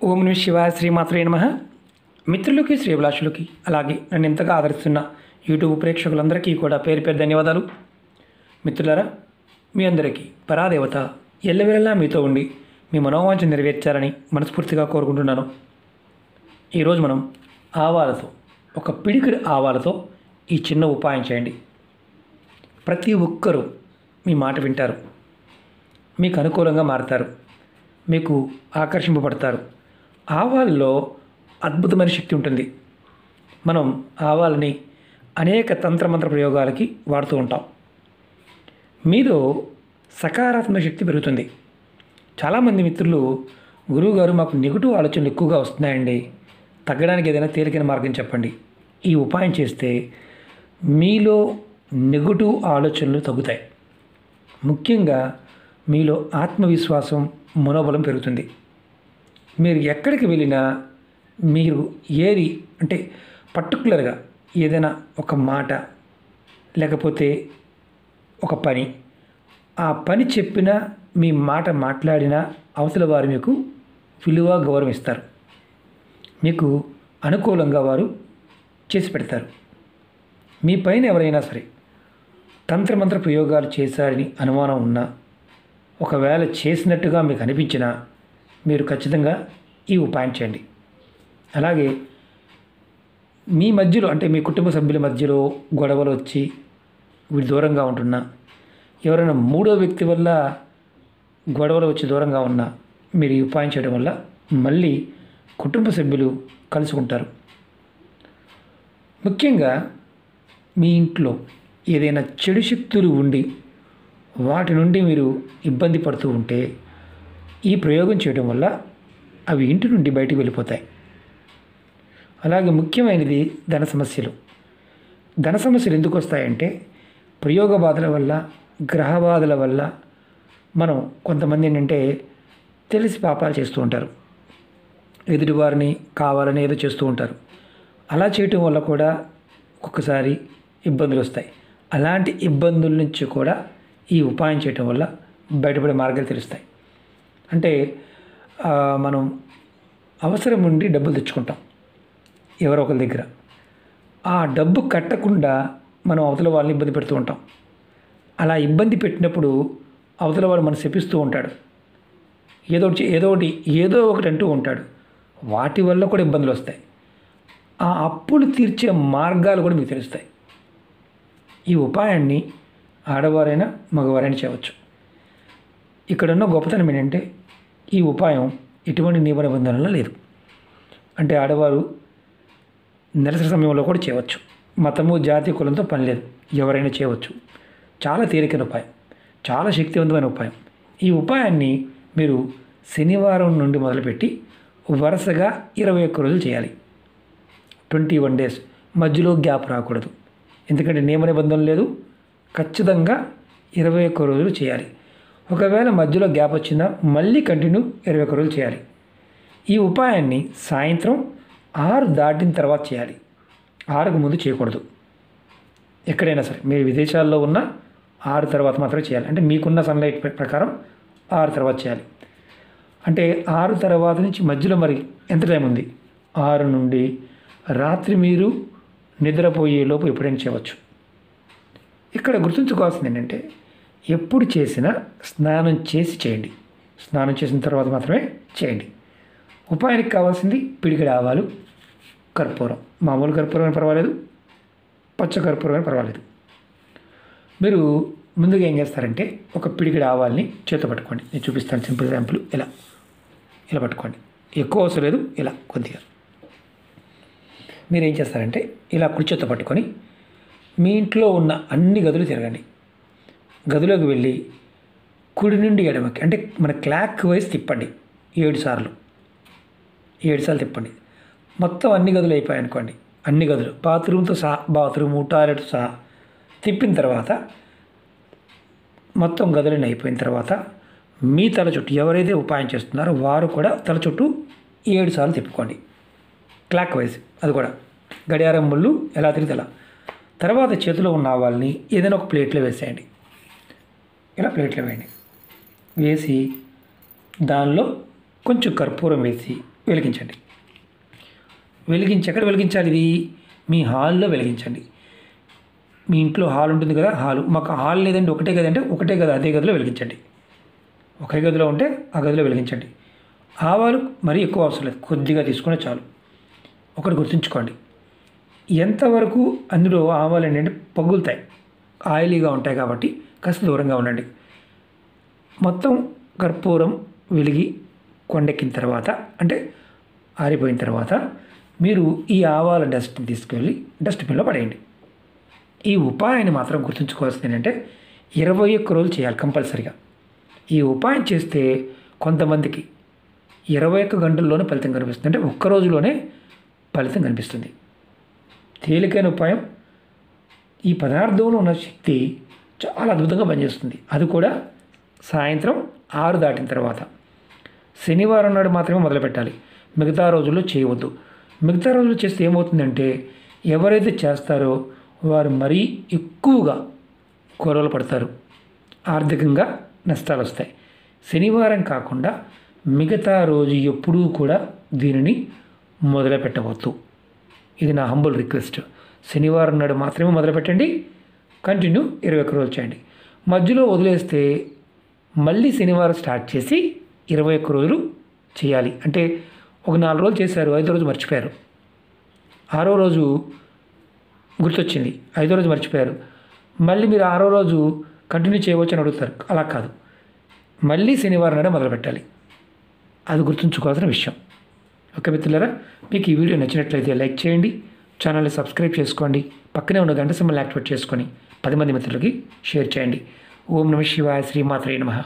ఓం నమః శివాయ శ్రీమాత్రే నమః. మిత్రులకి శ్రీభిలాషులకి అలాగే నన్ను ఎంతగా ఆదరిస్తున్న యూట్యూబ్ ప్రేక్షకులందరికీ కూడా పేరు పేరు ధన్యవాదాలు. మిత్రులారా, మీ అందరికీ పరాదేవత ఎల్లవేళలా మీతో ఉండి మీ మనోవాంఛ నెరవేర్చాలని మనస్ఫూర్తిగా కోరుకుంటున్నాను. ఈరోజు మనం ఆవాలతో, ఒక పిడికిడి ఆవాలతో ఈ చిన్న ఉపాయం చేయండి. ప్రతి ఒక్కరూ మీ మాట వింటారు, మీకు అనుకూలంగా మారతారు, మీకు ఆకర్షింపబడతారు. ఆవాల్లో అద్భుతమైన శక్తి ఉంటుంది. మనం ఆవాలని అనేక తంత్రమంత్ర ప్రయోగాలకి వాడుతూ ఉంటాం. మీలో సకారాత్మక శక్తి పెరుగుతుంది. చాలామంది మిత్రులు, గురువుగారు మాకు నెగిటివ్ ఆలోచనలు ఎక్కువగా వస్తున్నాయండి, తగ్గడానికి ఏదైనా తేలికైన మార్గం చెప్పండి. ఈ ఉపాయం చేస్తే మీలో నెగిటివ్ ఆలోచనలు తగ్గుతాయి. ముఖ్యంగా మీలో ఆత్మవిశ్వాసం, మనోబలం పెరుగుతుంది. మీరు ఎక్కడికి వెళ్ళినా మీరు ఏది అంటే పర్టికులర్గా ఏదైనా ఒక మాట లేకపోతే ఒక పని, ఆ పని చెప్పినా మీ మాట మాట్లాడినా అవతల వారు మీకు విలువ, గౌరవం ఇస్తారు. మీకు అనుకూలంగా వారు చేసి పెడతారు. మీ పైన ఎవరైనా సరే తంత్రమంత్ర ప్రయోగాలు చేశారని అనుమానం ఉన్నా, ఒకవేళ చేసినట్టుగా మీకు అనిపించినా మీరు ఖచ్చితంగా ఈ ఉపాయం చేయండి. అలాగే మీ మధ్యలో అంటే మీ కుటుంబ సభ్యుల మధ్యలో గొడవలు వచ్చి వీడు దూరంగా ఉంటున్నా, ఎవరైనా మూడో వ్యక్తి వల్ల గొడవలు వచ్చి దూరంగా ఉన్నా మీరు ఈ ఉపాయం చేయడం వల్ల మళ్ళీ కుటుంబ సభ్యులు కలుసుకుంటారు. ముఖ్యంగా మీ ఇంట్లో ఏదైనా చెడు శక్తులు ఉండి వాటి నుండి మీరు ఇబ్బంది పడుతూ ఉంటే ఈ ప్రయోగం చేయడం వల్ల అవి ఇంటి నుండి బయటికి వెళ్ళిపోతాయి. అలాగే ముఖ్యమైనది ధన సమస్యలు. ధన సమస్యలు ఎందుకు వస్తాయంటే ప్రయోగ బాధల వల్ల, గ్రహ బాధల వల్ల. మనం కొంతమంది ఏంటంటే తెలిసి పాపాలు చేస్తూ ఉంటారు, ఎదుటివారిని కావాలని ఏదో చేస్తూ ఉంటారు. అలా చేయటం వల్ల కూడా ఒక్కొక్కసారి ఇబ్బందులు వస్తాయి. అలాంటి ఇబ్బందుల నుంచి కూడా ఈ ఉపాయం చేయటం వల్ల బయటపడే మార్గాలు తెలుస్తాయి. అంటే మనం అవసరం ఉండి డబ్బులు తెచ్చుకుంటాం ఎవరో ఒకరి దగ్గర. ఆ డబ్బు కట్టకుండా మనం అవతల వాళ్ళని ఇబ్బంది పెడుతూ ఉంటాం. అలా ఇబ్బంది పెట్టినప్పుడు అవతల వాడు మనం శపిస్తూ ఉంటాడు, ఏదో ఒకటి అంటూ ఉంటాడు. వాటి వల్ల కూడా ఇబ్బందులు వస్తాయి. ఆ అప్పులు తీర్చే మార్గాలు కూడా మీకు తెలుస్తాయి. ఈ ఉపాయాన్ని ఆడవారైనా మగవారైనా చేయవచ్చు. ఇక్కడున్న గొప్పతనం ఏంటంటే ఈ ఉపాయం ఎటువంటి నియమ నిబంధనలు లేదు. అంటే ఆడవారు నెలసరి సమయంలో కూడా చేయవచ్చు. మతము, జాతి, కులంతో పని లేదు, ఎవరైనా చేయవచ్చు. చాలా తేలికైన ఉపాయం, చాలా శక్తివంతమైన ఉపాయం. ఈ ఉపాయాన్ని మీరు శనివారం నుండి మొదలుపెట్టి వరుసగా 21 రోజులు చేయాలి. 21 days, మధ్యలో గ్యాప్ రాకూడదు. ఎందుకంటే నియమ నిబంధనలు లేదు. ఖచ్చితంగా 21 రోజులు చేయాలి. ఒకవేళ మధ్యలో గ్యాప్ వచ్చినా మళ్ళీ కంటిన్యూ 21 రోజులు చేయాలి. ఈ ఉపాయాన్ని సాయంత్రం 6 దాటిన తర్వాత చేయాలి. 6కు ముందు చేయకూడదు. ఎక్కడైనా సరే మీరు విదేశాల్లో ఉన్న 6 తర్వాత మాత్రమే చేయాలి. అంటే మీకున్న సన్లైట్ ప్రకారం 6 తర్వాత చేయాలి. అంటే 6 తర్వాత నుంచి మధ్యలో మరి ఎంత టైం ఉంది? 6 నుండి రాత్రి మీరు నిద్రపోయే లోపు ఎప్పుడైనా చేయవచ్చు. ఇక్కడ గుర్తుంచుకోవాల్సింది ఏంటంటే ఎప్పుడు చేసినా స్నానం చేసి చేయండి. స్నానం చేసిన తర్వాత మాత్రమే చేయండి. ఉపాయానికి కావాల్సింది పిడికిడి ఆవాలు, కర్పూరం. మామూలు కర్పూరమైన పర్వాలేదు, పచ్చ కర్పూరమైన పర్వాలేదు. మీరు ముందుగా ఏం చేస్తారంటే ఒక పిడికిడి ఆవాల్ని చేతితో పట్టుకోండి. నేను చూపిస్తాను సింపుల్ శాంపుల్. ఇలా పట్టుకోండి. ఎక్కువ అవసరం లేదు, ఇలా కొద్దిగా. మీరు ఏం చేస్తారంటే ఇలా కుడి చేత్తో పట్టుకొని మీ ఇంట్లో ఉన్న అన్ని గదులు తిరగండి. గదిలోకి వెళ్ళి కుడి నుండి ఎడమకి అంటే మన క్లాక్ వైజ్ తిప్పండి. 7 సార్లు తిప్పండి. మొత్తం అన్ని గదులు అయిపోయాయనుకోండి. అన్ని గదులు బాత్రూమ్తో సహా, బాత్రూము, టాయిలెట్ సహా తిప్పిన తర్వాత మొత్తం గదులన్నీ అయిపోయిన తర్వాత మీ తల చుట్టూ ఎవరైతే ఉపాయం చేస్తున్నారో వారు కూడా తల చుట్టూ 7 సార్లు తిప్పుకోండి. క్లాక్ వైజ్, అది కూడా గడియారం ముళ్ళు ఎలా తిరిగితే అలా. తర్వాత చేతిలో ఉన్న ఆవాల్ని ఏదైనా ఒక ప్లేట్లో వేసేయండి. ఇలా ప్లేట్లో వేయండి. వేసి దానిలో కొంచెం కర్పూరం వేసి వెలిగించండి. ఎక్కడ వెలిగించాలి? ఇది మీ హాల్లో వెలిగించండి. మీ ఇంట్లో హాల్ ఉంటుంది కదా, మాకు హాల్ లేదండి, ఒకటే గది అంటే ఒకటే గది, అదే గదిలో వెలిగించండి. ఒకే గదిలో ఉంటే ఆ గదిలో వెలిగించండి. ఆవాలు మరీ ఎక్కువ అవసరం లేదు, కొద్దిగా తీసుకునే చాలు. ఒకటి గుర్తుంచుకోండి, ఎంతవరకు అందులో ఆవాలు ఏంటంటే పగులుతాయి, ఆయిలీగా ఉంటాయి కాబట్టి కాస్త దూరంగా ఉండండి. మొత్తం కర్పూరం వెలిగి కొండెక్కిన తర్వాత, అంటే ఆరిపోయిన తర్వాత మీరు ఈ ఆవాల డస్ట్ని తీసుకెళ్ళి డస్ట్బిన్లో పడేయండి. ఈ ఉపాయాన్ని మాత్రం గుర్తుంచుకోవాల్సింది ఏంటంటే 21 రోజులు చేయాలి కంపల్సరిగా. ఈ ఉపాయం చేస్తే కొంతమందికి 21 గంటల్లోనే ఫలితం కనిపిస్తుంది, అంటే ఒక్క రోజులోనే ఫలితం కనిపిస్తుంది. తేలికైన ఉపాయం. ఈ పదార్థంలో ఉన్న శక్తి చాలా అద్భుతంగా పనిచేస్తుంది. అది కూడా సాయంత్రం 6 దాటిన తర్వాత. శనివారం నాడు మాత్రమే మొదలుపెట్టాలి, మిగతా రోజుల్లో చేయవద్దు. మిగతా రోజులు చేస్తే ఏమవుతుందంటే ఎవరైతే చేస్తారో వారు మరీ ఎక్కువగా గొడవలు పడతారు, ఆర్థికంగా నష్టాలు వస్తాయి. శనివారం కాకుండా మిగతా రోజు ఎప్పుడూ కూడా దీనిని మొదలుపెట్టవద్దు. ఇది నా హంబుల్ రిక్వెస్ట్. శనివారం నాడు మాత్రమే మొదలుపెట్టండి, కంటిన్యూ 21 రోజులు చేయండి. మధ్యలో వదిలేస్తే మళ్ళీ శనివారం స్టార్ట్ చేసి 21 రోజులు చేయాలి. అంటే ఒక 4 రోజులు చేశారు, 5వ రోజు మర్చిపోయారు, 6వ రోజు గుర్తొచ్చింది, 5వ రోజు మర్చిపోయారు, మళ్ళీ మీరు 6వ రోజు కంటిన్యూ చేయవచ్చు అని అడుగుతారు. అలా కాదు, మళ్ళీ శనివారం నాడే మొదలుపెట్టాలి. అది గుర్తుంచుకోవాల్సిన విషయం. ఓకే మిత్రులారా, మీకు ఈ వీడియో నచ్చినట్లయితే లైక్ చేయండి, ఛానల్ని సబ్స్క్రైబ్ చేసుకోండి, పక్కనే ఉన్న గంట సింబల్ని యాక్టివేట్ చేసుకొని 10 మంది మిత్రులకి షేర్ చేయండి. ఓం నమః శివాయ, శ్రీమాత్రే నమః.